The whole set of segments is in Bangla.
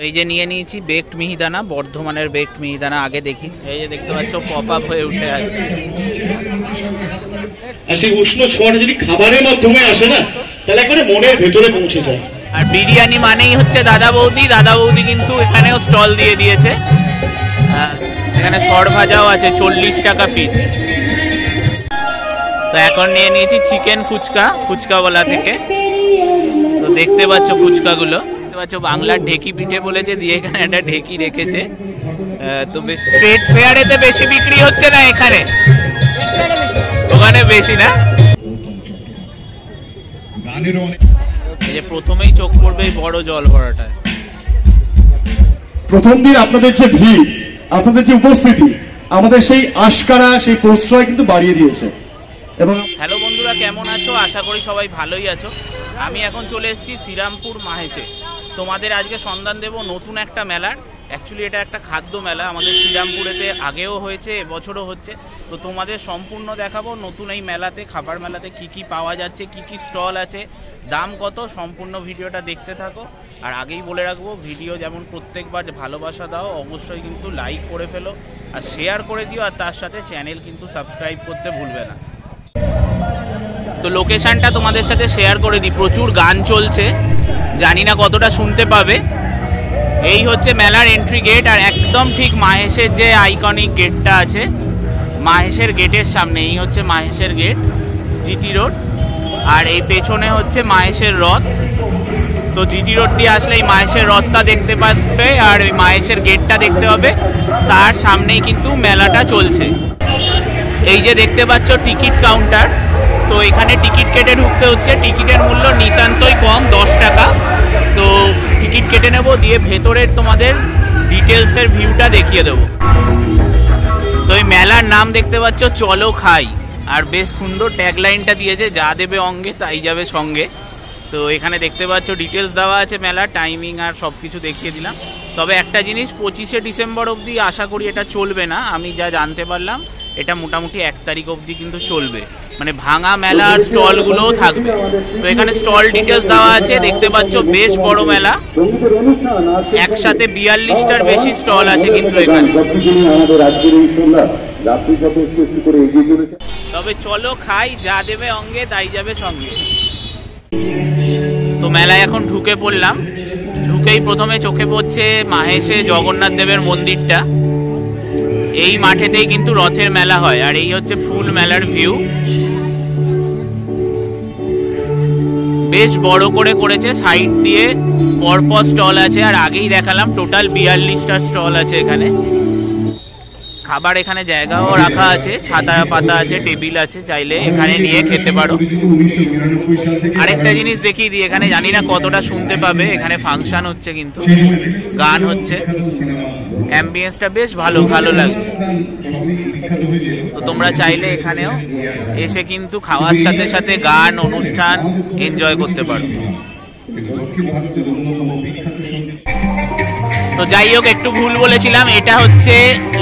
এই যে নিয়ে নিয়েছি বেকড মিহিদানা, বর্ধমানের বেকড মিহিদানা। আগে দেখি, এই যে দেখতে পাচ্ছ পপ আপ হয়ে উঠে আসছে। আর সেই উষ্ণ ছোঁয়াটা যদি খাবারের মাধ্যমে আসে না, তাহলে একবারে মনের ভেতরে পৌঁছে যায়। আর বিরিয়ানি মানেই হচ্ছে দাদা বৌদি। দাদা বৌদি কিন্তু এখানেও স্টল দিয়ে দিয়েছে। এখানে সর ভাজাও আছে, 40 টাকা পিস। তো এখন নিয়ে নিয়েছি চিকেন ফুচকা, ফুচকাওয়ালা থেকে। তো দেখতে পাচ্ছ ফুচকাগুলো, দেখতে পাচ্ছ বাংলার ঢেকি পিঠে বলেছে, দিয়ে এখানে একটা ঢেকি রেখেছে। তো ট্রেড ফেয়ারেতে বেশি বিক্রি হচ্ছে না, এখানে ওখানে বেশি না। এই যে প্রথমেই চোখ পড়বে এই বড় জল ভরাটা। প্রথম দিন আপনাদের যে ভিড়, আপনাদের যে উপস্থিতি, আমাদের সেই আশকারা, সেই প্রশ্রয় কিন্তু বাড়িয়ে দিয়েছে। এবং হ্যালো বন্ধুরা, কেমন আছো? আশা করি সবাই ভালোই আছো। আমি এখন চলে এসেছি শ্রীরামপুর মাহেশে। তোমাদের আজকে সন্ধান দেব নতুন একটা মেলার। অ্যাকচুয়ালি এটা একটা খাদ্য মেলা, আমাদের শ্রীরামপুরেতে আগেও হয়েছে, এবছরও হচ্ছে। তো তোমাদের সম্পূর্ণ দেখাবো নতুন এই মেলাতে, খাবার মেলাতে কি কি পাওয়া যাচ্ছে, কি কি স্টল আছে, দাম কত, সম্পূর্ণ ভিডিওটা দেখতে থাকো। আর আগেই বলে রাখবো, ভিডিও যেমন প্রত্যেকবার ভালোবাসা দাও, অবশ্যই কিন্তু লাইক করে ফেলো আর শেয়ার করে দিও, আর তার সাথে চ্যানেল কিন্তু সাবস্ক্রাইব করতে ভুলবে না। তো লোকেশনটা তোমাদের সাথে শেয়ার করে দিই। প্রচুর গান চলছে, জানি না কতটা শুনতে পাবে। এই হচ্ছে মেলার এন্ট্রি গেট, আর একদম ঠিক মাহেশের যে আইকনিক গেটটা আছে, মাহেশের গেটের সামনে। এই হচ্ছে মাহেশের গেট, জিটি রোড। আর এই পেছনে হচ্ছে মাহেশের রথ। তো জিটি রোড দিয়ে আসলে এই মাহেশের রথটা দেখতে পাবে, আর ওই মাহেশের গেটটা দেখতে হবে। তার সামনেই কিন্তু মেলাটা চলছে। এই যে দেখতে পাচ্ছ টিকিট কাউন্টার। তো এখানে টিকিট কেটে ঢুকতে হচ্ছে। টিকিটের মূল্য নিতান্তই কম, 10 টাকা। তো টিকিট কেটে নেব, দিয়ে ভেতরের তোমাদের ডিটেলসের ভিউটা দেখিয়ে দেবো। তো এই মেলার নাম দেখতে পাচ্ছ চলো খাই, আর বেশ সুন্দর ট্যাগলাইনটা দিয়েছে, যা দেবে অঙ্গে তাই যাবে সঙ্গে। তো এখানে দেখতে পাচ্ছ ডিটেলস দেওয়া আছে মেলার, টাইমিং আর সব কিছু দেখিয়ে দিলাম। তবে একটা জিনিস, 25শে ডিসেম্বর অবধি আশা করি এটা চলবে না, আমি যা জানতে পারলাম। এটা মোটামুটি 1 তারিখ অবধি কিন্তু চলবে, মানে ভাঙা মেলার স্টলগুলোও থাকবে। তো এখানে স্টল ডিটেলস দেওয়া আছে, দেখতে পাচ্ছ বেশ বড় মেলা, একসাথে 42টার বেশি স্টল আছে কিন্তু এখানে। তবে চলো খাই, যা দেবে অঙ্গে তাই যাবে সঙ্গে। তো মেলায় এখন ঢুকে পড়লাম। ঢুকেই প্রথমে চোখে পড়ছে মাহেশে জগন্নাথ দেবের মন্দিরটা। এই মাঠেতেই কিন্তু রথের মেলা হয়, আর এই হচ্ছে ফুল মেলার ভিউ। বেশ বড় করে করেছে, সাইড দিয়ে পরপর স্টল আছে। আর আগেই দেখালাম টোটাল 42টা স্টল আছে এখানে। খাবার এখানে জায়গাও রাখা আছে, ছাতা পাতা আছে, টেবিল আছে, চাইলে এখানে নিয়ে খেতে পারো। আরেকটা জিনিস দেখিয়ে দিই, এখানে জানি না কতটা শুনতে পাবে, এখানে ফাংশন হচ্ছে কিন্তু, গান হচ্ছে। অ্যাম্বিয়েন্সটা বেশ ভালো ভালো লাগছে। তো তোমরা চাইলে এখানেও এসে কিন্তু খাওয়ার সাথে সাথে গান অনুষ্ঠান এনজয় করতে পারো। তো যাই হোক, একটু ভুল বলেছিলাম, এটা হচ্ছে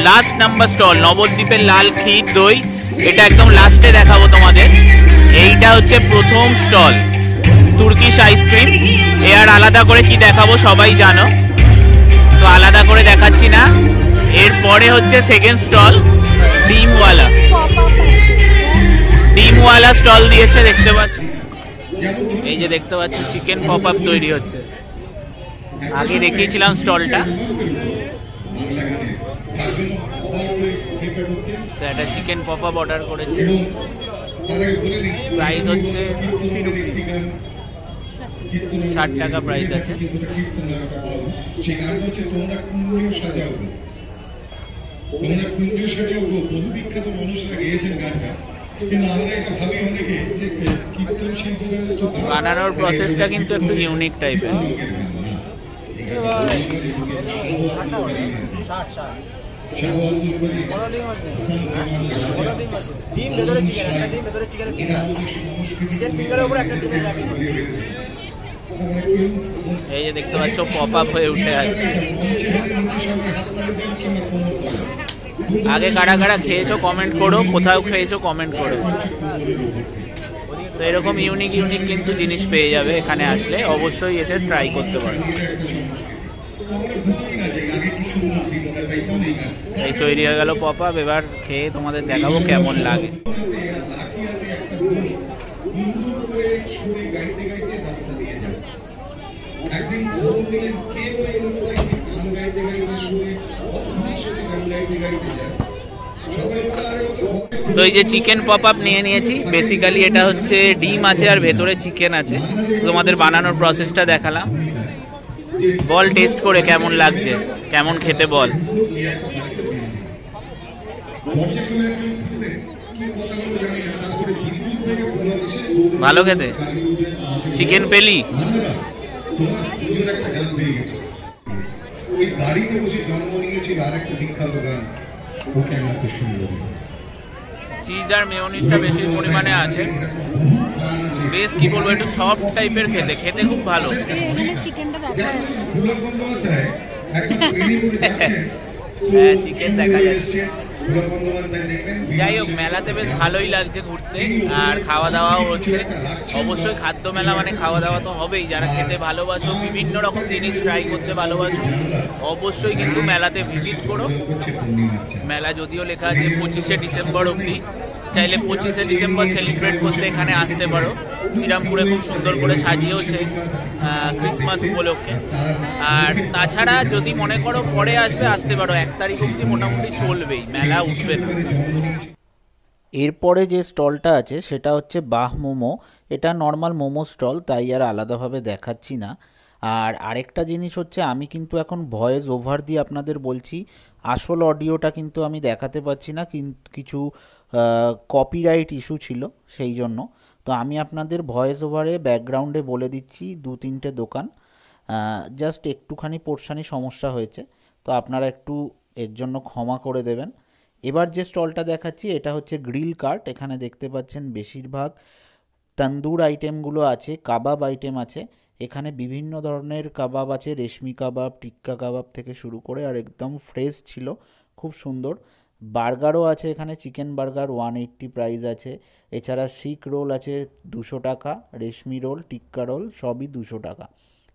লাস্ট নাম্বার স্টল, নবদ্বীপের লাল ক্ষীর দই। এটা একদম লাস্টে দেখাবো তোমাদের। এইটা হচ্ছে প্রথম স্টল, তুর্কিশ আইসক্রিম। এ আর আলাদা করে কি দেখাবো সবাই জানো, তো আলাদা করে দেখাচ্ছি না। এরপরে হচ্ছে সেকেন্ড স্টল, ডিমওয়ালা স্টল দিয়েছে, দেখতে পাচ্ছি। এই যে দেখতে পাচ্ছি চিকেন পপ আপ তৈরি হচ্ছে। আগে দেখিয়েছিলাম স্টলটা। তো একটা চিকেন পপ আপ অর্ডার করেছি, প্রাইস হচ্ছে 60 টাকা প্রাইস আছে। বানানোর প্রসেসটা কিন্তু একটু ইউনিক টাইপের। এই যে দেখতে পাচ্ছ পপ আপ হয়ে উঠে আসছে। আগে কারা কারা খেয়েছো কমেন্ট করো, কোথাও খেয়েছো কমেন্ট করো। তো এরকম ইউনিক ইউনিক কিন্তু জিনিস পেয়ে যাবে এখানে আসলে, অবশ্যই এসে ট্রাই করতে পারো। এই তৈরি হয়ে গেল পপ আপ। এবার খেয়ে তোমাদের দেখাবো কেমন লাগে। তো এই যে চিকেন পপ আপ নিয়ে নিয়েছি। বেসিক্যালি এটা হচ্ছে ডিম আছে আর ভেতরে চিকেন আছে। তোমাদের বানানোর প্রসেসটা দেখালাম। বল টেস্ট করে কেমন লাগছে, কেমন খেতে বল। ভালো খেতে। চিকেন পেলি চিজ আর মেয়োনিজটা বেশি পরিমাণে আছে। বেশ কি বলবো, একটু সফট টাইপের খেতে, খেতে খুব ভালো। এখানে চিকেনটা দেখা যাচ্ছে। হ্যাঁ, চিকেন দেখা যাচ্ছে। যাই হোক, মেলাতে বেশ ভালোই লাগছে ঘুরতে, আর খাওয়া দাওয়াও হচ্ছে। অবশ্যই খাদ্য মেলা মানে খাওয়া দাওয়া তো হবেই। যারা খেতে ভালোবাসো, বিভিন্ন রকম জিনিস ট্রাই করতে ভালোবাসো, অবশ্যই কিন্তু মেলাতে ভিজিট করো। মেলা যদিও লেখা আছে 25শে ডিসেম্বর অবধি, চাইলে 25শে ডিসেম্বর সেলিব্রেট করতে এখানে আসতে পারো। শ্রীরামপুরে খুব সুন্দর করে সাজিয়েওছে ক্রিসমাস উপলক্ষে। আর তাছাড়া যদি মনে করো পরে আসতে পারো, 1 তারিখ অবধি মোটামুটি চলবেই, মেলা উঠবে না। এরপরে যে স্টলটা আছে সেটা হচ্ছে বাহ মোমো। এটা নর্মাল মোমো স্টল, তাই আর আলাদাভাবে দেখাচ্ছি না। আর আরেকটা জিনিস হচ্ছে, আমি কিন্তু এখন ভয়েস ওভার দিয়ে আপনাদের বলছি, আসল অডিওটা কিন্তু আমি দেখাতে পাচ্ছি না, কিন্তু কিছু কপিরাইট ইস্যু ছিল সেই জন্য। তো আমি আপনাদের ভয়েস ওভারে ব্যাকগ্রাউন্ডে বলে দিচ্ছি 2-3টে দোকান, জাস্ট একটুখানি পোর্শানি সমস্যা হয়েছে, তো আপনারা একটু এর জন্য ক্ষমা করে দেবেন। এবার যে স্টলটা দেখাচ্ছি এটা হচ্ছে গ্রিল কার্ট। এখানে দেখতে পাচ্ছেন বেশিরভাগ তন্দুর আইটেমগুলো আছে, কাবাব আইটেম আছে। এখানে বিভিন্ন ধরনের কাবাব আছে, রেশমি কাবাব, টিক্কা কাবাব থেকে শুরু করে, আর একদম ফ্রেশ ছিল, খুব সুন্দর। বার্গারও আছে এখানে, চিকেন বার্গার 180 প্রাইস আছে। এছাড়া শিক রোল আছে 200 টাকা, রেশমি রোল, টিক্কা রোল সবই 200 টাকা।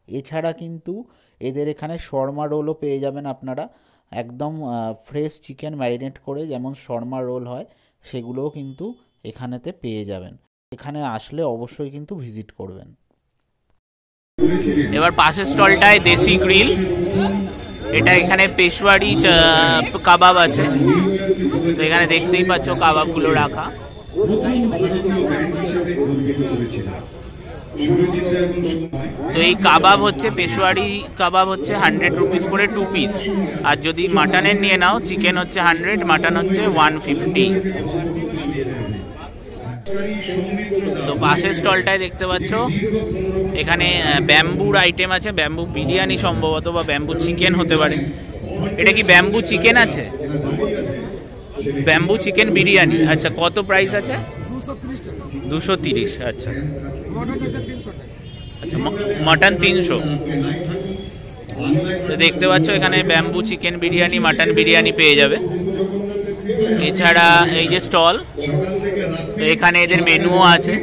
এছাড়া কিন্তু এদের এখানে শর্মা রোলও পেয়ে যাবেন আপনারা, একদম ফ্রেশ চিকেন ম্যারিনেট করে যেমন শর্মা রোল হয়, সেগুলোও কিন্তু এখানেতে পেয়ে যাবেন। এখানে আসলে অবশ্যই কিন্তু ভিজিট করবেন। এবার পাশের স্টলটায় দেশি গ্রিল। এটা এখানে পেশওয়ারি কাবাব আছে, তো এখানে দেখতেই পাচ্ছ কাবাবগুলো রাখা। তো এই কাবাব হচ্ছে পেশওয়ারি কাবাব হচ্ছে 100 রুপিস করে 2 পিস। আর যদি মাটনের নিয়ে নাও, চিকেন হচ্ছে 100, মাটন হচ্ছে 150। তো পাশের স্টলটায় দেখতে পাচ্ছ এখানে ব্যাম্বুর আইটেম আছে, ব্যাম্বু বিরিয়ানি সম্ভবত, বা ব্যাম্বু চিকেন হতে পারে। এটা কি ব্যাম্বু চিকেন আছে? Bamboo chicken biryani. আচ্ছা, কত প্রাইস আছে? 230। আচ্ছা, আচ্ছা, মাটন 300। তো দেখতে পাচ্ছ এখানে bamboo chicken biryani, mutton biryani পেয়ে যাবে। এছাড়া এই যে স্টল, এখানে এদের মেনুও আছে।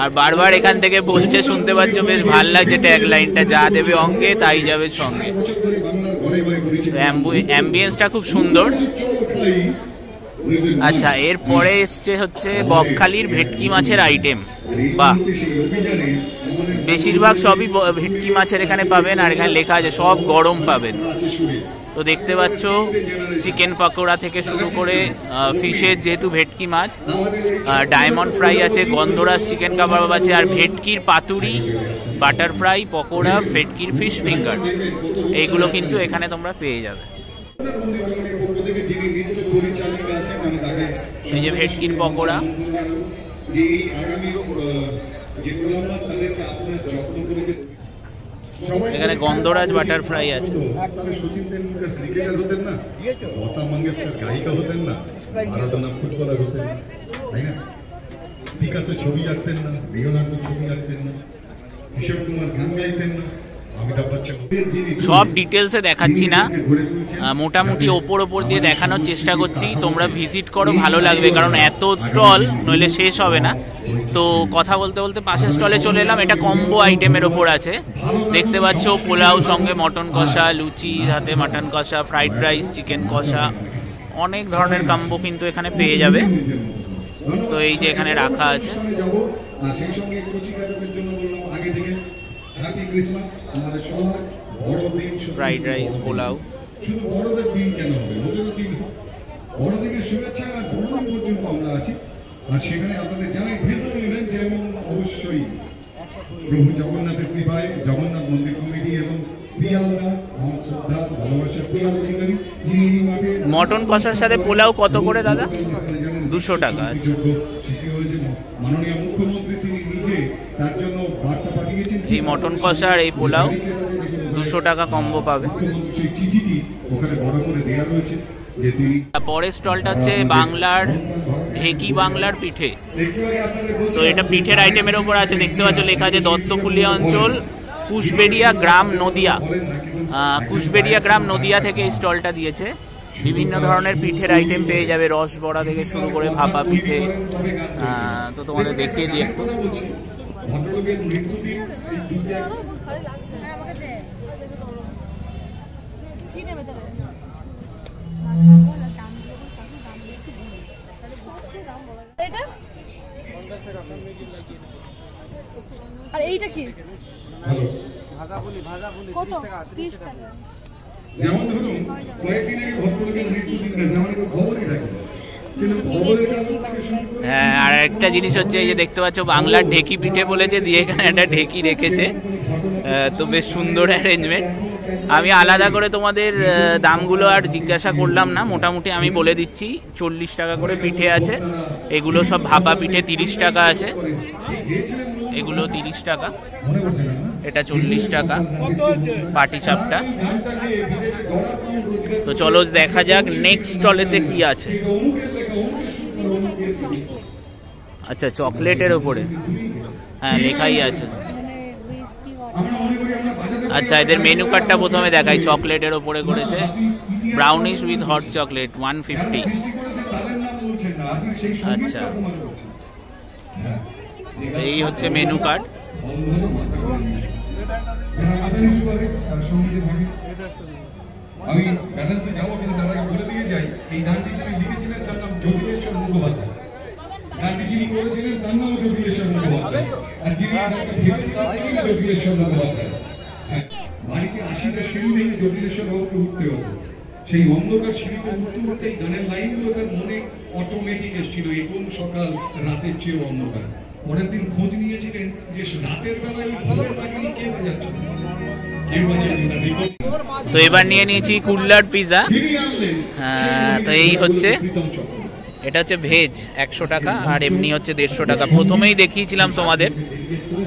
আর বারবার এখান থেকে বলছে, শুনতে পাচ্ছ, বেশ ভাল লাগছে ট্যাগ লাইনটা, যা দেবে অঙ্গে তাই যাবে সঙ্গে। অ্যাম্বিয়েন্সটা খুব সুন্দর। আচ্ছা, এরপরে এসছে হচ্ছে বকখালির ভেটকি মাছের আইটেম। বাহ, বেশিরভাগ সবই ভেটকি মাছের এখানে পাবেন, আর এখানে লেখা আছে সব গরম পাবেন। তো দেখতে পাচ্ছ চিকেন পকোড়া থেকে শুরু করে ফিশের, যেহেতু ভেটকি মাছ, ডায়মন্ড ফ্রাই আছে, গন্ধরাজ চিকেন কাবাব আছে, আর ভেটকির পাতুরি, বাটার ফ্রাই, পকোড়া, ভেটকির ফিশ ফিঙ্গার, এইগুলো কিন্তু এখানে তোমরা পেয়ে যাবে। এই যে ভেটকির পকোড়া। এখানে গন্ধরাজ বাটার ফ্রাই আছে। সচিন তেন্ডুলকার ক্রিকেটার হতেন না, লতা মঙ্গেশকর গায়িকা হতেন না, মারাদোনা ফুটবলার হতেন না, তাই না? পিকাসো ছবি আঁকতেন না, লিওনার্দো ছবি আঁকতেন না, কিশোর কুমার গান গাইতেন না, অমিতাভ বচ্চন সব ডিটেলসে দেখাচ্ছি না, মোটামুটি ওপর দিয়ে দেখানোর চেষ্টা করছি। তোমরা ভিজিট করো, ভালো লাগবে, কারণ এত স্টল নইলে শেষ হবে না। তো কথা বলতে বলতে পাশের স্টলে চলে এলাম। এটা কম্বো আইটেমের ওপর আছে, দেখতে পাচ্ছ পোলাও সঙ্গে মটন কষা, লুচি হাতে মাটন কষা, ফ্রাইড রাইস, চিকেন কষা, অনেক ধরনের কম্বো কিন্তু এখানে পেয়ে যাবে। তো এই যে এখানে রাখা আছে। সেই সঙ্গে কচিকাচাদের জন্য বললাম আগে থেকে হ্যাপি ক্রিসমাস। আমাদের সবার বড়দিন, ফ্রাইড রাইস, পোলাও। শুধু বড়দের দিন কেন হবে, ওদেরও দিন। বড়দিনের শুভেচ্ছা আর বড়দিন পর্যন্ত আমরা আছি। আর সেখানে আপনাদের জানাই ভিজিট ইভেন্ট, যেমন অবশ্যই প্রভু জগন্নাথের কৃপায় জগন্নাথ মন্দির কমিটি এবং পিয়ালদা আমার শ্রদ্ধা ভালোবাসার পিয়াল অধিকারী, যিনি এই মাঠে মটন কষার সাথে পোলাও কত করে দাদা? 200 টাকা। সেটি হয়েছে মাননীয় মুখ্যমন্ত্রী, তিনি নিজে তার জন্য বার্তা পাঠিয়েছেন। এই মটন কষা আর এই পোলাও 200 টাকা কম্বো পাবে। সেই চিঠিটি ওখানে বড় করে দেওয়া রয়েছে যে তিনি। পরের স্টলটা হচ্ছে বাংলার ঢেকি বাংলার পিঠে। তো এটা পিঠের আইটেমের ওপর আছে, দেখতে পাচ্ছ লেখা আছে দত্তফুলিয়া অঞ্চল, কুশবেড়িয়া গ্রাম, নদিয়া। কুশবেড়িয়া গ্রাম নদিয়া থেকে এই স্টলটা দিয়েছে। বিভিন্ন ধরনের পিঠের আইটেম পেয়ে যাবে, রস বড়া থেকে শুরু করে ভাপা পিঠে। তো তোমাদের দেখিয়ে দিই একটু। আর এইটা কি? হ্যালো, কত? 30 টাকা। যেমন ধরুন কয়েকদিন আগে ভদ্রলোকের মৃত্যুদিন গেছে, আমার কোনো খবরই রাখি না, কিন্তু খবরের হ্যাঁ, আর একটা জিনিস হচ্ছে এই যে দেখতে পাচ্ছ বাংলার ঢেকি পিঠে বলেছে, দিয়ে এখানে একটা ঢেকি রেখেছে। তো বেশ সুন্দর অ্যারেঞ্জমেন্ট। আমি আলাদা করে তোমাদের দামগুলো আর জিজ্ঞাসা করলাম না, মোটামুটি আমি বলে দিচ্ছি। 40 টাকা করে পিঠে আছে, এগুলো সব ভাপা পিঠে 30 টাকা আছে, এগুলো 30 টাকা, এটা 40 টাকা পাটিসাপটা। তো চলো দেখা যাক নেক্সট স্টলেতে কি আছে। আচ্ছা, চকলেটের ওপরে হ্যাঁ লেখাই আছে। আচ্ছা, এদের মেনু কার্ডটা প্রথমে দেখাই। চকলেটের ওপরে করেছে ব্রাউনিশ উইথ হট চকলেট 150। আচ্ছা, এই হচ্ছে মেনু কার্ড। আমি ব্যালেন্সে যাবো, কিন্তু তার আগে বলে দিয়ে যাই, এই গানটি যিনি লিখেছিলেন তার নাম জ্যোতিরেশ্বর মুখোপাধ্যায়। গানটি যিনি করেছিলেন তার নাম জ্যোতিরেশ্বর মুখোপাধ্যায়, আর যিনি গানটা ভেবেছিলেন তিনি জ্যোতিরেশ্বর মুখোপাধ্যায়। হ্যাঁ, বাড়িতে 80টা সিঁড়ি নেই, জ্যোতিরেশ্বর বাবুকে উঠতে হতো। সেই অন্ধকার সিঁড়িতে উঠতে উঠতে এই গানের লাইনগুলো তার মনে অটোমেটিক এসেছিল, এই কোন সকাল রাতের চেয়েও অন্ধকার। পরের দিন খোঁজ নিয়েছিলেন যে রাতের বেলায় কে বাজাচ্ছিল, কেউ বাজাচ্ছিল। তো এবার নিয়ে নিয়েছি কুল্লার পিজা। তো এই হচ্ছে, এটা হচ্ছে ভেজ 100 টাকা, আর এমনি হচ্ছে 150 টাকা। প্রথমেই দেখিয়েছিলাম তোমাদের,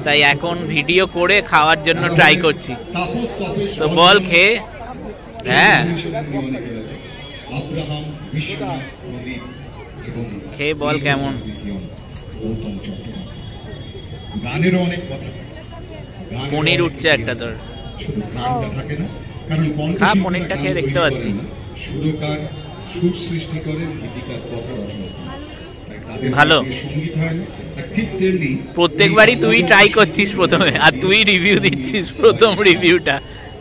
তাই এখন ভিডিও করে খাওয়ার জন্য ট্রাই করছি। তো বল খেয়ে, হ্যাঁ খেয়ে বল কেমন। গানেরও অনেক কথা থাকে, পনির উঠছে একটা তোর, গানটা থাকে না, কারণ খা পনিরটা খেয়ে দেখতে পাচ্ছিস। সুরকার সুর সৃষ্টি করেন, গীতিকার কথা রচনা করেন, ভালো। সঙ্গীত হয় না। আর ঠিক তেমনি প্রত্যেকবারই তুই ট্রাই করছিস প্রথমে, আর তুই রিভিউ দিচ্ছিস প্রথম রিভিউটা।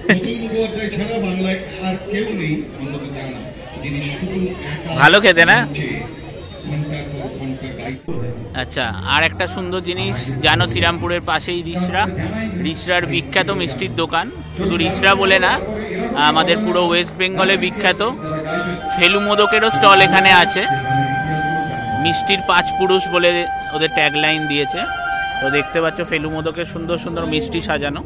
নতুন মুখোপাধ্যায় ছাড়া বাংলায় আর কেউ নেই অন্তত জানা, যিনি শুধু ভালো খেতে না। ঘন্টা পর ঘন্টা গাইতে। আচ্ছা, আর একটা সুন্দর জিনিস জানো, শ্রীরামপুরের পাশেই রিসরার বিখ্যাত মিষ্টির দোকান। শুধু রিসরা বলে না, আমাদের পুরো ওয়েস্ট বেঙ্গলে বিখ্যাত ফেলু মোদকেরও স্টল এখানে আছে। মিষ্টির 5 পুরুষ বলে ওদের ট্যাগলাইন দিয়েছে। তো দেখতে পাচ্ছ ফেলু মোদকের সুন্দর সুন্দর মিষ্টি সাজানো।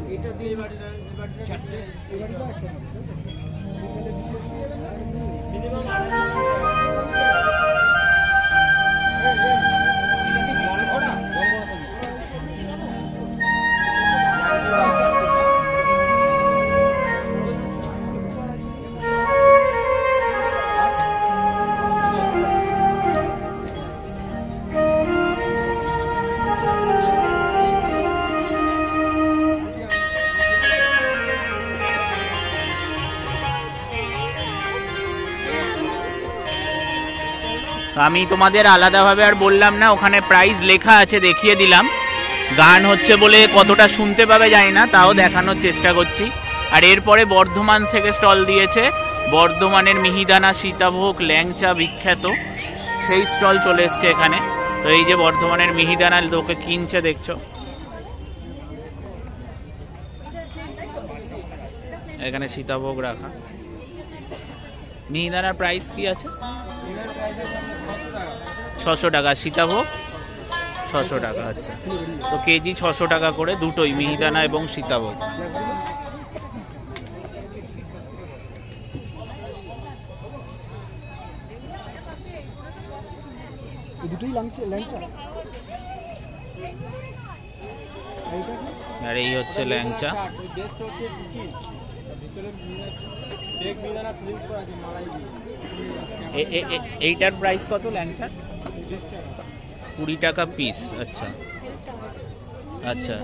আমি তোমাদের আলাদাভাবে আর বললাম না, ওখানে প্রাইস লেখা আছে, দেখিয়ে দিলাম। গান হচ্ছে বলে কতটা শুনতে পাবে জানি না, তাও দেখানোর চেষ্টা করছি। আর এরপরে বর্ধমান থেকে স্টল দিয়েছে, বর্ধমানের মিহিদানা, সীতাভোগ, ল্যাংচা বিখ্যাত, সেই স্টল চলে এসছে এখানে। তো এই যে বর্ধমানের মিহিদানা লোকে কিনছে, দেখছো এখানে সীতাভোগ রাখা। মিহিদানার প্রাইস কি আছে? 600 টাকা। সীতাভোগ 600 টাকা। আচ্ছা, তো কেজি 600 টাকা করে দুটোই, মিহিদানা এবং সীতাভোগ। আর এই হচ্ছে ল্যাংচা। এইটার প্রাইস কত ল্যাংচা? 20 টাকা পিস। আচ্ছা আচ্ছা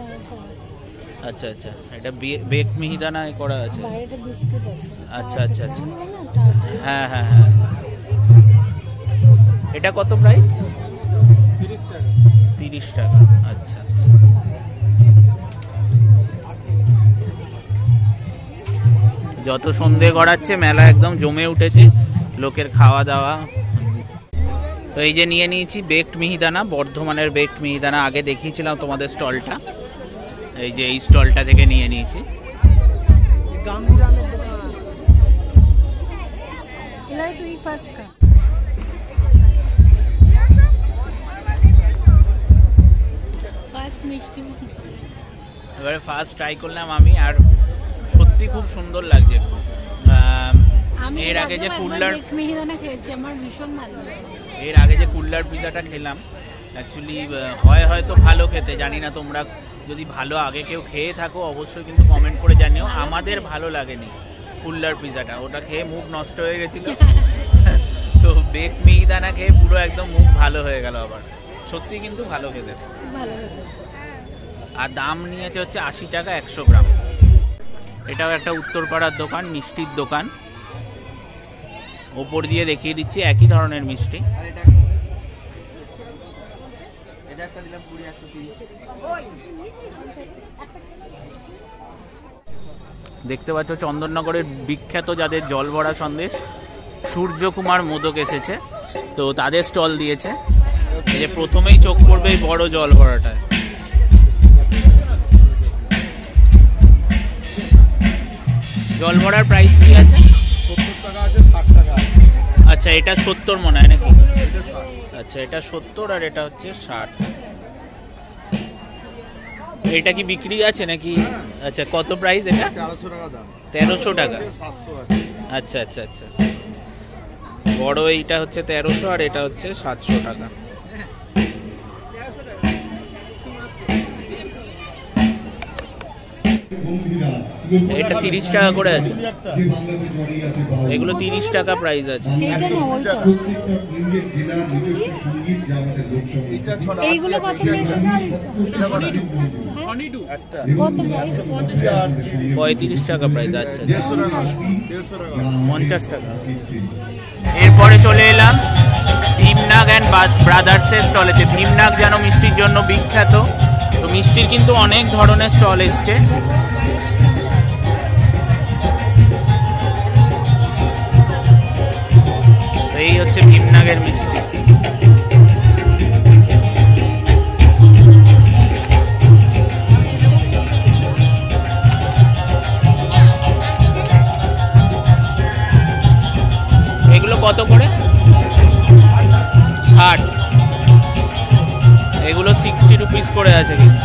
আচ্ছা আচ্ছা, এটা বেক মিহিদানা করা আছে। আচ্ছা আচ্ছা আচ্ছা, হ্যাঁ হ্যাঁ হ্যাঁ। এটা কত প্রাইস? 30 টাকা। আচ্ছা, যত সন্ধে গড়াচ্ছে মেলা একদম জমে উঠেছে, লোকের খাওয়া দাওয়া। তো এই যে নিয়ে নিয়েছি বেকড মিহিদানা, বর্ধমানের বেকড মিহিদানা। আগে দেখিয়েছিলাম তোমাদের স্টলটা, এই যে এই স্টলটা থেকে নিয়ে নিয়েছি। এবারে ফার্স্ট ট্রাই করলাম আমি, আর সত্যি খুব সুন্দর লাগছে। এর আগে যে কুল্লার মিহিদানা খেয়েছি, আমার ভীষণ ভালো লাগে। এর আগে যে কুল্লার পিজাটা খেলাম, অ্যাকচুয়ালি হয়তো ভালো খেতে, জানি না। তোমরা যদি ভালো আগে কেউ খেয়ে থাকো অবশ্যই কিন্তু কমেন্ট করে জানিও। আমাদের ভালো লাগেনি কুল্লার পিজাটা, ওটা খেয়ে মুখ নষ্ট হয়ে গেছিল। তো বেক মিহিদানা খেয়ে পুরো একদম মুখ ভালো হয়ে গেল আবার। সত্যি কিন্তু ভালো খেতে, ভালো খেতে। আর দাম নিয়েছে হচ্ছে 80 টাকা 100 গ্রাম। এটাও একটা উত্তরপাড়ার দোকান, মিষ্টির দোকান। ওপর দিয়ে দেখিয়ে দিচ্ছি একই ধরনের মিষ্টি। দেখতে পাচ্ছ চন্দননগরের বিখ্যাত যাদের জল ভরা সন্দেশ, সূর্যকুমার মোদক এসেছে, তো তাদের স্টল দিয়েছে। এই যে প্রথমেই চোখ পড়বে এই বড় জল ভরাটায়। জল ভরার প্রাইস কি আছে? 70 টাকা আছে, 60 টাকা। আচ্ছা, এটা 70 মনে হয় নাকি? আচ্ছা, এটা 70 আর এটা হচ্ছে 60। এটা কি বিক্রি আছে নাকি? আচ্ছা, কত প্রাইস এটা? 1300 টাকা দাম। 1300 টাকা। 700 আছে। আচ্ছা আচ্ছা আচ্ছা, বড় এইটা হচ্ছে 1300 আর এটা হচ্ছে 700 টাকা। এটা 30 টাকা করে আছে। এগুলো 30 টাকা প্রাইস আছে। এইগুলো কত প্রাইস আছে? কত প্রাইস? 35 টাকা প্রাইস। আচ্ছা, 50 টাকা। এরপরে চলে এলাম ভীমনাগ অ্যান্ড ব্রাদার্সের স্টলেতে। ভীমনাগ যেন মিষ্টির জন্য বিখ্যাত, তো মিষ্টির কিন্তু অনেক ধরনের স্টল এসছে। এই হচ্ছে ভীমনাগের মিষ্টি। এগুলো কত করে? 60। এগুলো 60 রুপিস করে আছে কিন্তু।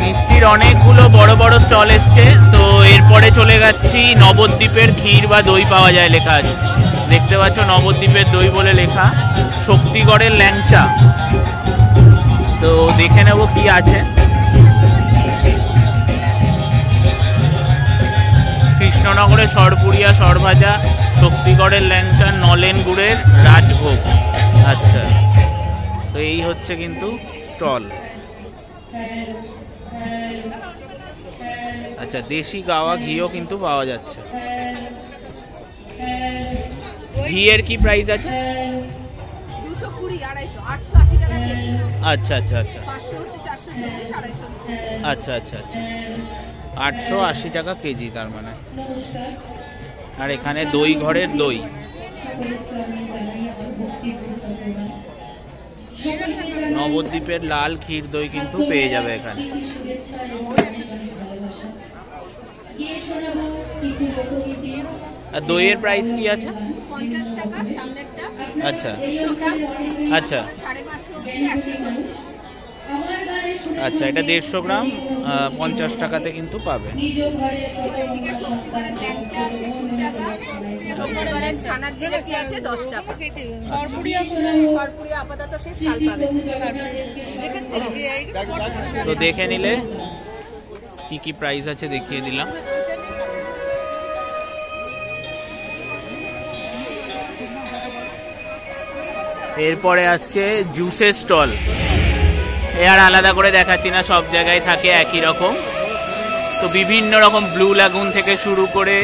মিষ্টির অনেকগুলো বড় বড় স্টল এসছে। তো এরপরে চলে যাচ্ছি নবদ্বীপের ক্ষীর বা দই পাওয়া যায় লেখা আছে, দেখতে পাচ্ছ নবদ্বীপের দই বলে লেখা। শক্তিগড়ের ল্যাংচা, তো দেখে নেব কি আছে। কৃষ্ণনগরের সরপুরিয়া সরভাজা, শক্তিগড়ের ল্যাংচা, নলেন গুড়ের রাজভোগ। আচ্ছা, তো এই হচ্ছে কিন্তু স্টল। আচ্ছা, দেশি গাওয়া ঘিও কিন্তু পাওয়া যাচ্ছে। ঘিয়ের কি প্রাইস আছে? 220, 250, 880 টাকা কেজি। আচ্ছা আচ্ছা আচ্ছা 500 হচ্ছে 440, 250। আচ্ছা আচ্ছা আচ্ছা 880 টাকা কেজি তার মানে। আর এখানে দই ঘরের দই। নবদ্বীপের লাল ক্ষীর দই কিন্তু পেয়ে যাবে এখানে। আর দইয়ের প্রাইস কি আছে? 50 টাকা সামনেরটা। আচ্ছা 100 গ্রাম। আচ্ছা 550 হচ্ছে 140। আচ্ছা, এটা 150 গ্রাম 50 টাকাতে কিন্তু পাবে। এদিকে সবজিগড়ের ল্যাংচা আছে 20 টাকা। সবজিগড়ের ছানার জিলেপি আছে 10 টাকা। সরপুরিয়া আপাতত শেষ, কাল পাবে। তো দেখে নিলে কি কি প্রাইস আছে দেখিয়ে দিলাম। এরপরে আসছে জুসের স্টল। এ আর আলাদা করে দেখাচ্ছি না, সব জায়গায় থাকে একই রকম। তো বিভিন্ন রকম ব্লু লাগুন থেকে শুরু করে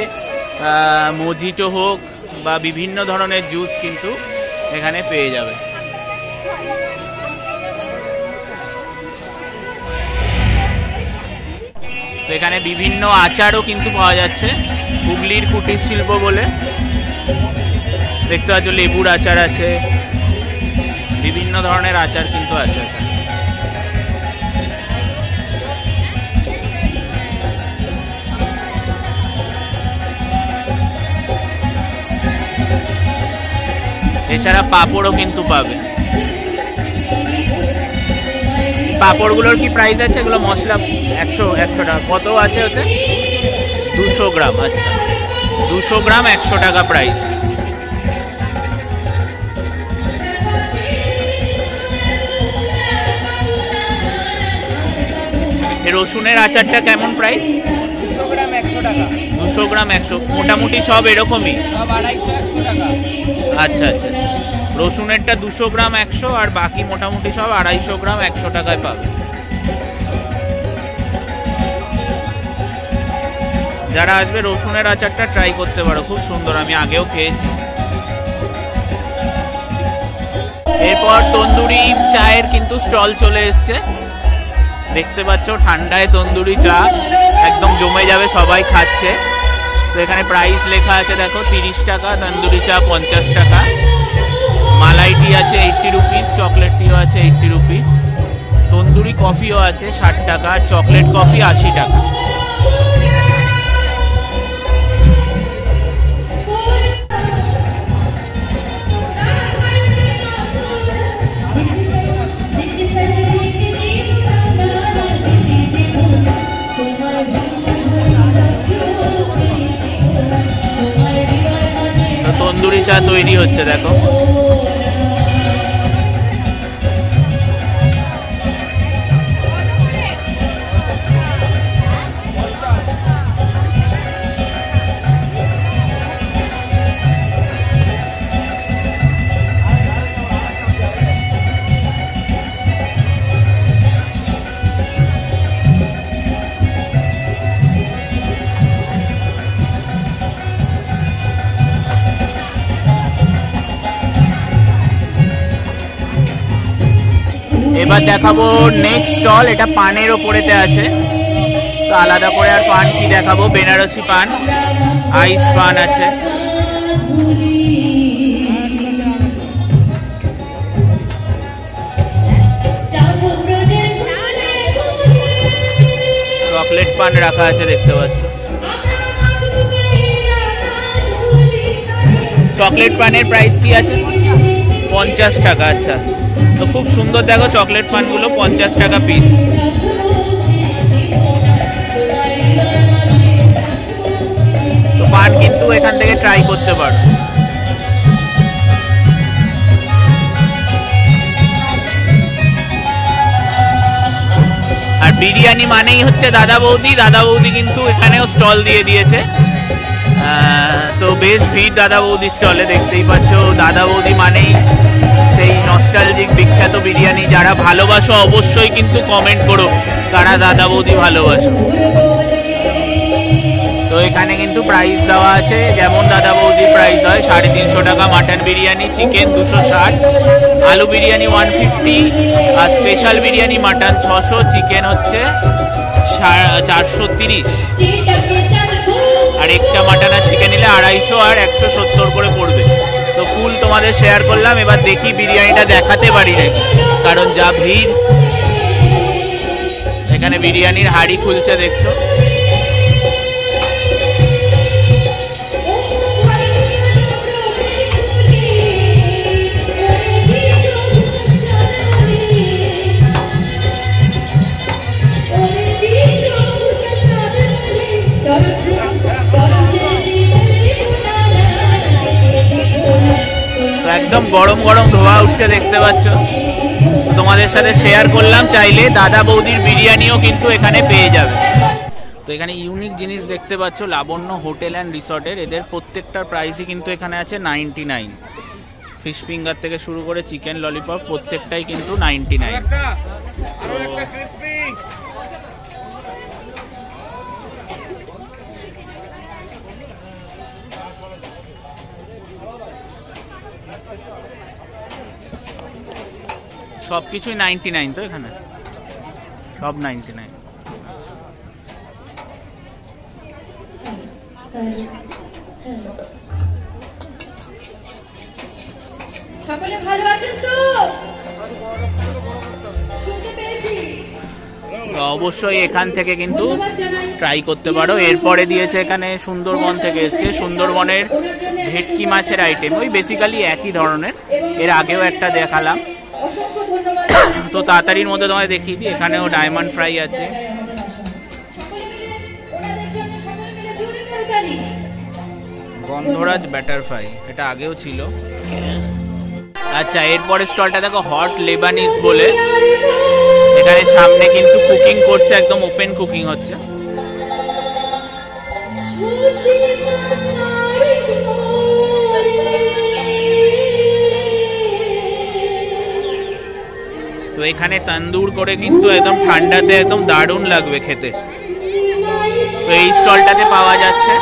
মজিটো হোক বা বিভিন্ন ধরনের জুস কিন্তু এখানে পেয়ে যাবে। তো এখানে বিভিন্ন আচারও কিন্তু পাওয়া যাচ্ছে, হুগলির কুটির শিল্প বলে। দেখতে পাচ্ছ লেবুর আচার আছে, বিভিন্ন ধরনের আচার কিন্তু আছে এখানে। এছাড়া পাঁপড়ও কিন্তু পাবে। পাঁপড়গুলোর কি প্রাইস আছে? এগুলো মশলা 100 টাকা। কত আছে ওতে? 200 গ্রাম। আচ্ছা, 200 গ্রাম 100 টাকা প্রাইস। রসুনের আচারটা কেমন প্রাইস? 200 গ্রাম 100 টাকা। 200 গ্রাম 100, মোটামুটি সব এরকমই? সব 250, 100 টাকা। আচ্ছা আচ্ছা, রসুনেরটা 200 গ্রাম 100 আর বাকি মোটামুটি সব 250 গ্রাম 100 টাকায় পাবে। যারা আসবে রসুনের আচারটা ট্রাই করতে পারো, খুব সুন্দর, আমি আগেও খেয়েছি। এরপর তন্দুরি চায়ের কিন্তু স্টল চলে এসছে। দেখতে পাচ্ছ ঠান্ডায় তন্দুরি চা একদম জমে যাবে, সবাই খাচ্ছে। তো এখানে প্রাইস লেখা আছে দেখো, 30 টাকা, তন্দুরি চা 50 টাকা, মালাই টি আছে 80 রুপিস, চকলেট টিও আছে 80 রুপিস, তন্দুরি কফিও আছে 60 টাকা, চকলেট কফি 80 টাকা। তন্দুরি চা তৈরি হচ্ছে দেখো। এবার দেখাবো নেক্সট স্টল, এটা পানের ওপরেতে আছে। তো আলাদা করে আর পান কি দেখাবো, বেনারসি পান, আইস পান আছে। চকলেট পান রাখা আছে দেখতে পাচ্ছ। চকলেট পানের প্রাইস কি আছে? 50 টাকা। আচ্ছা, তো খুব সুন্দর দেখো চকলেট পানগুলো 50 টাকা পিস। তো পান কিন্তু এখান থেকে ট্রাই করতে পারো। আর বিরিয়ানি মানেই হচ্ছে দাদা বৌদি। দাদা বৌদি কিন্তু এখানেও স্টল দিয়ে দিয়েছে। তো বেশ ভিড় দাদা বৌদি স্টলে, দেখতেই পাচ্ছ। দাদা বৌদি মানেই সেই নস্টালজিক বিখ্যাত বিরিয়ানি। যারা ভালোবাসো অবশ্যই কিন্তু কমেন্ট করো কারা দাদা বৌদি ভালোবাসো। তো এখানে কিন্তু প্রাইস দেওয়া আছে, যেমন দাদা বৌদি প্রাইস হয় 350 টাকা মাটন বিরিয়ানি, চিকেন 260, আলু বিরিয়ানি 150, আর স্পেশাল বিরিয়ানি মাটন 600, চিকেন হচ্ছে 430, আর এক্সট্রা মাটন আর চিকেন নিলে 250 আর 170 করে পড়বে। তো ফুল তোমাদের শেয়ার করলাম। এবার দেখি বিরিয়ানিটা দেখাতে পারি না, কারণ যা ভিড়। এখানে বিরিয়ানির হাঁড়ি খুলছে, দেখছো। একদম গরম গরম ধোয়া উঠছে, দেখতে পাচ্ছ। তোমাদের সাথে শেয়ার করলাম। চাইলে দাদা বৌদির বিরিয়ানিও কিন্তু এখানে পেয়ে যাবে। তো এখানে ইউনিক জিনিস দেখতে পাচ্ছ লাবণ্য হোটেল অ্যান্ড রিসর্টের। এদের প্রত্যেকটার প্রাইসই কিন্তু এখানে আছে 99। ফিশ ফিঙ্গার থেকে শুরু করে চিকেন ললিপপ প্রত্যেকটাই কিন্তু 99। সব কিছুই 99। তো এখানে সব 99। সকলে ভালো আছেন তো? শুনতে পেরেছি। অবশ্যই এখান থেকে কিন্তু ট্রাই করতে পারো। এরপরে দিয়েছে এখানে সুন্দরবন থেকে এসছে, সুন্দরবনের ভেটকি মাছের আইটেম, ওই বেসিক্যালি একই ধরনের। এর আগেও একটা দেখালাম, তো তাড়াতাড়ির মধ্যে তোমায় দেখিয়ে দিই। এখানেও ডায়মন্ড ফ্রাই আছে, গন্ধরাজ ব্যাটার ফ্রাই, এটা আগেও ছিল। আচ্ছা, এরপরে স্টলটা দেখো হট লেবানিজ বলে। এখানে সামনে কিন্তু কুকিং করছে, একদম ওপেন কুকিং হচ্ছে। তো এখানে তন্দুর করে কিন্তু একদম ঠান্ডাতে একদম দারুণ লাগবে খেতে। তো এই স্টলটাতে পাওয়া যাচ্ছে।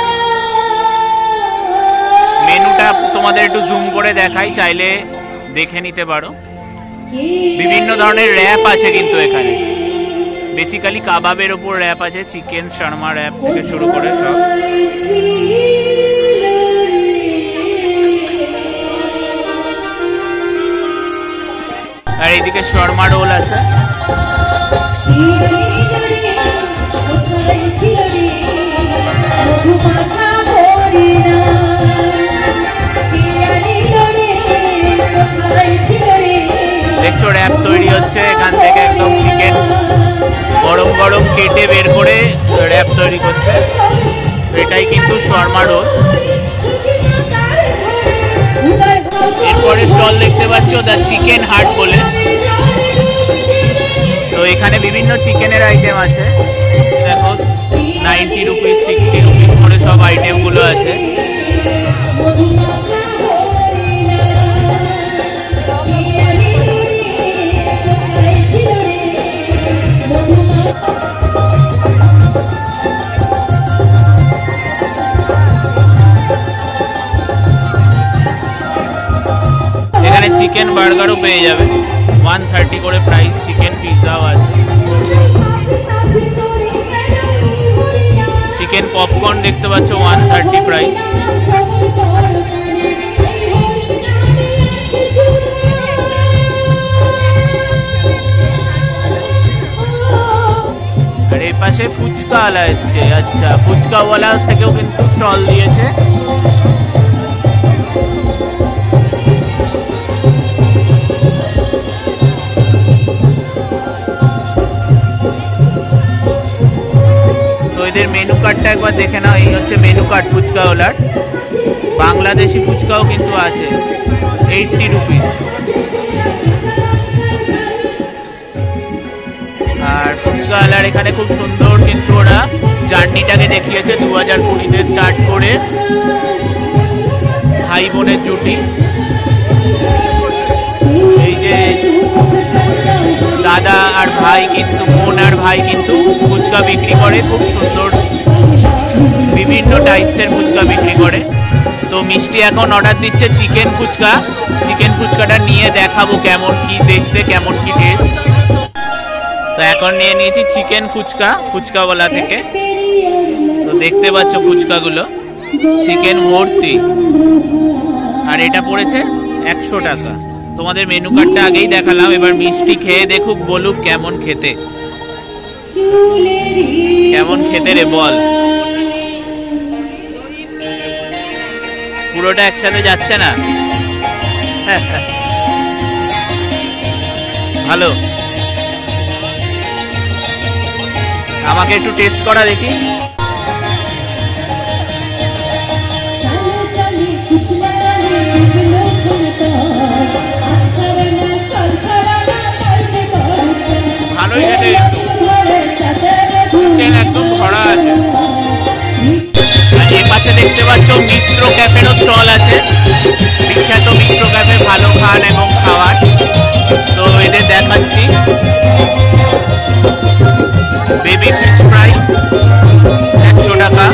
মেনুটা তোমাদের একটু জুম করে দেখাই, চাইলে দেখে নিতে পারো। বিভিন্ন ধরনের র্যাপ আছে কিন্তু এখানে, বেসিক্যালি কাবাবের ওপর র্যাপ আছে, চিকেন শর্মা র্যাপ থেকে শুরু করে সব। আর এইদিকে শর্মা রোল আছে। দেখছো র্যাপ তৈরি হচ্ছে এখান থেকে, একদম চিকেন গরম গরম কেটে বের করে র্যাপ তৈরি করছে। এটাই কিন্তু শর্মা রোল। এরপরে স্টল দেখতে পাচ্ছ দ্য চিকেন হাট বলে। তো এখানে বিভিন্ন চিকেনের আইটেম আছে, দেখো 90 রুপিস 60 রুপিস করে সব আইটেমগুলো আছে। এখানে চিকেন বার্গারও পেয়ে যাবে, 130 করে প্রাইস। চিকেন পিৎজাও আছে। চিকেন পপকর্ন দেখতে পাচ্ছ 130 প্রাইস। আর এই পাশে ফুচকাওয়ালা এসছে। আচ্ছা, ফুচকাওয়ালা থেকেও কিন্তু স্টল দিয়েছে। এদের মেনু কার্ডটা একবার দেখে নাও। এই হচ্ছে মেনু কার্ড ফুচকাওয়ালার। বাংলাদেশি ফুচকাও কিন্তু আছে, 80 রুপিস। আর ফুচকাওয়ালার এখানে খুব সুন্দর কিন্তু ওরা জার্নিটাকে দেখিয়েছে 2020-তে স্টার্ট করে ভাই বোনের জুটি। এই যে দাদা আর ভাই কিন্তু, বোন আর ভাই কিন্তু ফুচকা বিক্রি করে, খুব সুন্দর বিভিন্ন টাইপসের ফুচকা বিক্রি করে। তো মিষ্টি এখন অর্ডার দিচ্ছে চিকেন ফুচকা। চিকেন ফুচকাটা নিয়ে দেখাবো কেমন কি দেখতে, কেমন কি টেস্ট। তো এখন নিয়ে নিয়েছি চিকেন ফুচকা ফুচকাওয়ালা থেকে। তো দেখতে পাচ্ছ ফুচকাগুলো চিকেন ভর্তি, আর এটা পড়েছে 100 টাকা। তোমাদের মেনু কার্ডটা আগেই দেখালাম, এবার মিষ্টি খেয়ে দেখুক, বলুক কেমন খেতে। কেমন খেতে রে বল? পুরোটা একসাথে যাচ্ছে না? ভালো, আমাকে একটু টেস্ট করা দেখি। ভালোই খেতে, একদম ভরা আছে। এর পাশে দেখতে পাচ্ছ মিত্র ক্যাফেরও স্টল আছে। বিখ্যাত মিত্র ক্যাফে, ভালো খান এবং খাওয়ার। তো এদের দেখাচ্ছি বেবি ফিশ ফ্রাই 100 টাকা,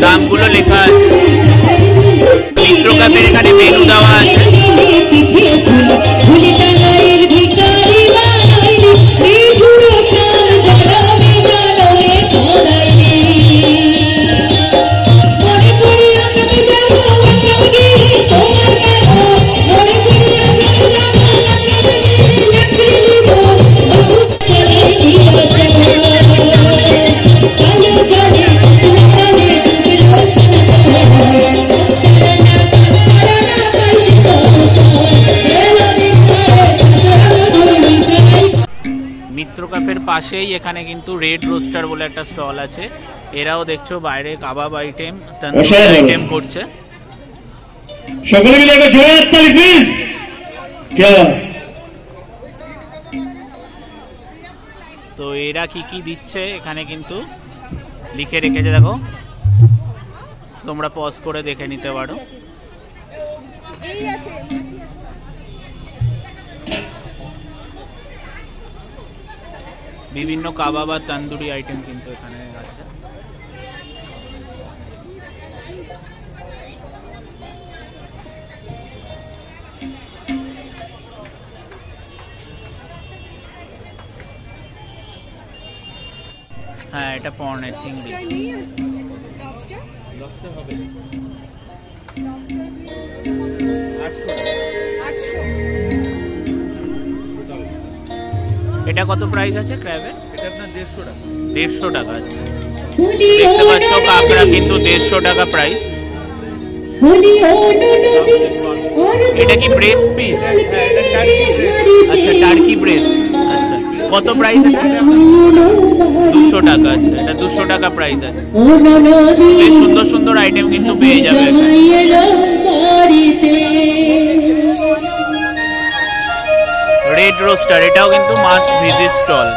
দামগুলো লেখা আছে। মিত্র ক্যাফের এখানে মেনু দেওয়া আছে। পাশেই এখানে কিন্তু রেড রোস্টার বলে একটা স্টল আছে। এরাও দেখছো বাইরে কাবাব আইটেম, তন্দুরি আইটেম করছে। সকলে মিলে একটা জোরে হাততালি প্লিজ। তো এরা কি কি দিচ্ছে এখানে কিন্তু লিখে রেখেছে, দেখো, তোমরা পজ করে দেখে নিতে পারো। বিভিন্ন কাবাব আর তন্দুরি আইটেম কিন্তু এখানে আছে। হ্যাঁ, এটা পর্নের চিংড়ি। এটা কত প্রাইস আছে ক্র্যাবের? এটা আপনার 150 টাকা। 150 টাকা। আচ্ছা, দেখতে পাচ্ছ কাঁকড়া কিন্তু 150 টাকা প্রাইস। এটা কি ব্রেস্ট পিস? আচ্ছা, টার্কি ব্রেস্ট। আচ্ছা, কত প্রাইস এটা? 200 টাকা। আচ্ছা, এটা 200 টাকা প্রাইস আছে। বেশ সুন্দর সুন্দর আইটেম কিন্তু পেয়ে যাবে। রেড রোস্টার, এটাও কিন্তু মাস্ট ভিজিট স্টল।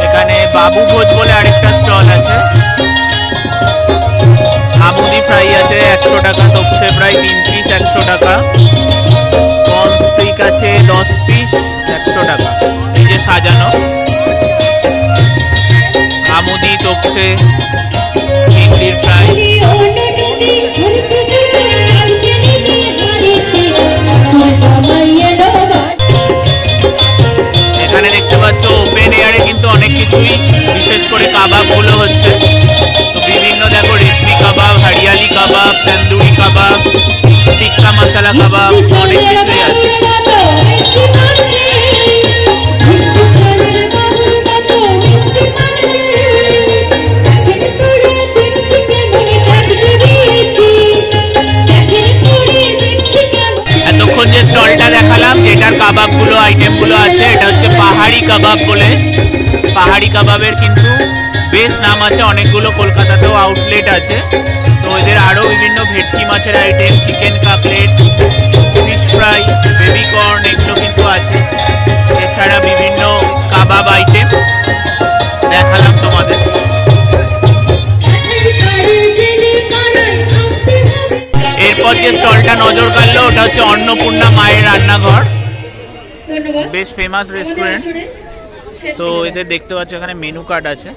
এখানে বাবু ভোজ বলে আরেকটা স্টল আছে। আমুদি ফ্রাই আছে 100 টাকা, তপসে ফ্রাই 3 পিস 100 টাকা, কর্ন স্টিক আছে 10 পিস 100 টাকা। এই যে সাজানো আমুদি, তপসে, ভিন্ডির ফ্রাই। এখানে দেখতে পাচ্ছ ওপেন এয়ারে কিন্তু অনেক কিছুই, বিশেষ করে কাবাব গুলো হচ্ছে। তো বিভিন্ন দেখো রেশমি কাবাব, হরিয়ালি কাবাব, তন্দুরি কাবাব, টিক্কা মশলা কাবাব, অনেক কিছুই আছে। এতক্ষণ যে স্টলটা দেখালাম, যেটার কাবাব গুলো আইটেম গুলো আছে, এটা হচ্ছে পাহাড়ি কাবাব বলে। পাহাড়ি কাবাবের কিন্তু বেশ নাম আছে, অনেকগুলো কলকাতাতেও আউটলেট আছে। তো এদের আরো বিভিন্ন ভেটকি মাছের item, chicken cutlet, fish fry, baby corn, এগুলো কিন্তু আছে। এছাড়া বিভিন্ন কাবাব আইটেম দেখালাম তোমাদের। এরপর যে স্টলটা নজর কাড়লো ওটা হচ্ছে অন্নপূর্ণা মায়ের রান্নাঘর, বেশ ফেমাস রেস্টুরেন্ট। তো এদের দেখতে পাচ্ছ এখানে মেনু কার্ড আছে।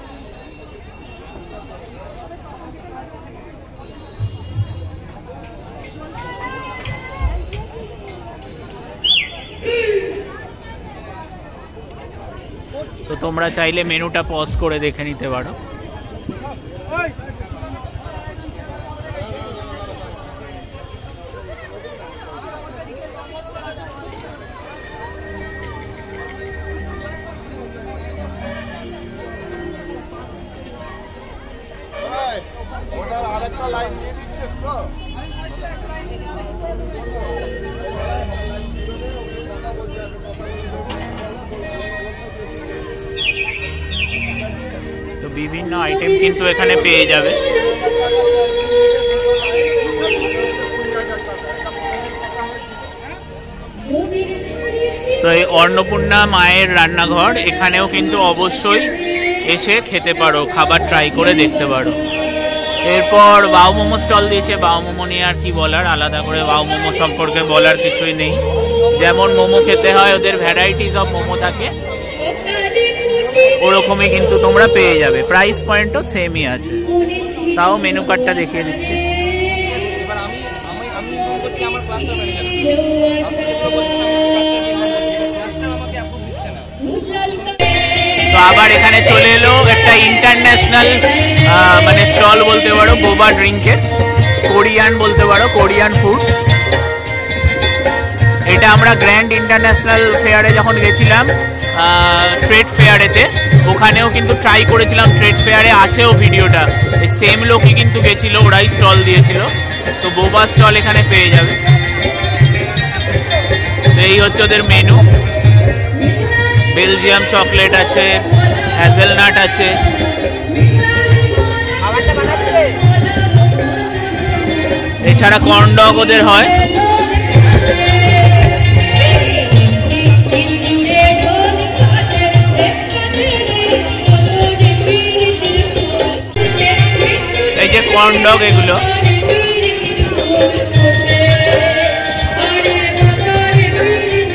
তো তোমরা চাইলে মেনুটা পজ করে দেখে নিতে পারো। তো বিভিন্ন আইটেম কিন্তু এখানে পেয়ে যাবে। তো এই অন্নপূর্ণা মায়ের রান্নাঘর, এখানেও কিন্তু অবশ্যই এসে খেতে পারো, খাবার ট্রাই করে দেখতে পারো। এরপর বাউ মোমো স্টল দিয়েছে। বাউ মোমো নিয়ে আর কি বলার, আলাদা করে বাউ মোমো সম্পর্কে বলার কিছুই নেই। যেমন মোমো খেতে হয়, ওদের ভ্যারাইটিস অফ মোমো থাকে, ওরকমই কিন্তু তোমরা পেয়ে যাবে। প্রাইস পয়েন্টও সেমই আছে। তাও মেনু কার্ডটা দেখিয়ে দিচ্ছি। তো আবার এখানে চলে এলো একটা ইন্টারন্যাশনাল মানে স্টল বলতে পারো, বোবা ড্রিঙ্কের, কোরিয়ান বলতে পারো, কোরিয়ান ফুড। এটা আমরা গ্র্যান্ড ইন্টারন্যাশনাল ফেয়ারে যখন গেছিলাম, ট্রেড ফেয়ারেতে, ওখানেও কিন্তু ট্রাই করেছিলাম। ট্রেড ফেয়ারে আছেও ভিডিওটা, সেম লোকই কিন্তু গেছিল, ওরাই স্টল দিয়েছিল। তো বোবা স্টল এখানে পেয়ে যাবে। তো এই হচ্ছে ওদের মেনু। বেলজিয়াম চকলেট আছে, হ্যাজেলনাট আছে, এছাড়া কর্ন ডগ ওদের হয়। এই যে কর্ন ডগ, এগুলো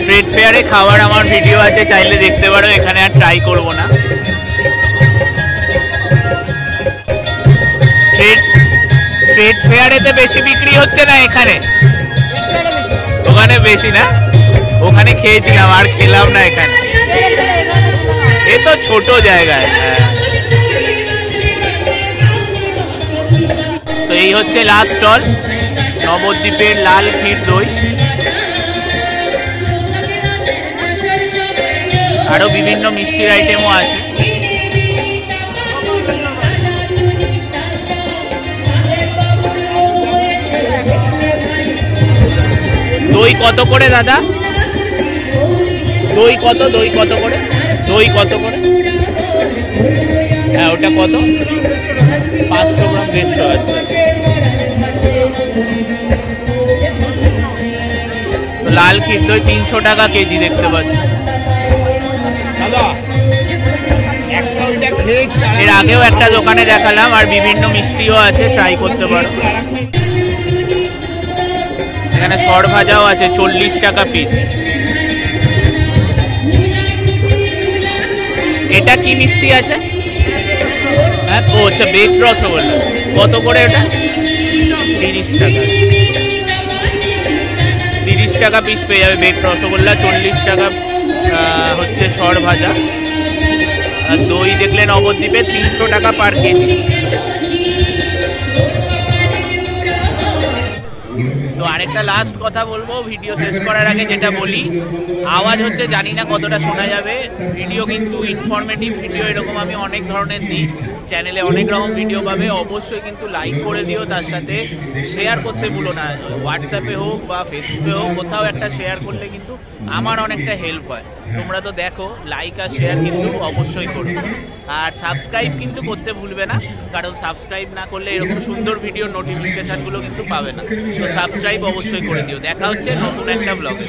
ট্রেড ফেয়ারে খাওয়ার আমার ভিডিও আছে, চাইলে দেখতে পারো। এখানে আর ট্রাই করবো না। ট্রেড ফেয়ারেতে বেশি বিক্রি হচ্ছে না, এখানে ওখানে বেশি না। ওখানে খেয়েছিলাম, আর খেলাম না এখানে। এ তো ছোট জায়গায়। তো এই হচ্ছে লাস্ট স্টল, নবদ্বীপের লাল ক্ষীর দই। আরো বিভিন্ন মিষ্টির আইটেমও আছে। দই কত করে দাদা? দই কত? দই কত করে? দই কত করে? হ্যাঁ, ওটা কত? 500 গ্রাম 150। আচ্ছা, লাল ক্ষীর দই 300 টাকা কেজি দেখতে পাচ্ছি। এর আগেও একটা দোকানে দেখালাম, আর বিভিন্ন মিষ্টিও আছে, ট্রাই করতে পারো। এখানে সর ভাজাও আছে, 40 টাকা পিস। এটা কি মিষ্টি আছে? হ্যাঁ, ও আচ্ছা, বেকড রসগোল্লা। কত করে ওটা? 30 টাকা। 30 টাকা পিস পেয়ে যাবে বেকড রসগোল্লা, 40 টাকা হচ্ছে সর ভাজা। আর দই দেখলে নবদ্বীপে 300 টাকা পার কেজি। তো আরেকটা লাস্ট কথা বলবো ভিডিও শেষ করার আগে, যেটা বলি, আওয়াজ হচ্ছে জানি না কতটা শোনা যাবে। ভিডিও কিন্তু ইনফরমেটিভ ভিডিও এরকম আমি অনেক ধরনের দিই, চ্যানেলে অনেক রকম ভিডিও পাবে। অবশ্যই কিন্তু লাইক করে দিও, তার সাথে শেয়ার করতে ভুলো না। হোয়াটসঅ্যাপে হোক বা ফেসবুকে হোক, কোথাও একটা শেয়ার করলে কিন্তু আমার অনেকটা হেল্প হয়। তোমরা তো দেখো, লাইক আর শেয়ার কিন্তু অবশ্যই করো। আর সাবস্ক্রাইব কিন্তু করতে ভুলবে না, কারণ সাবস্ক্রাইব না করলে এরকম সুন্দর ভিডিও নোটিফিকেশনগুলো কিন্তু পাবে না। তো সাবস্ক্রাইব অবশ্যই করে দিও। দেখা হচ্ছে নতুন একটা ব্লগে।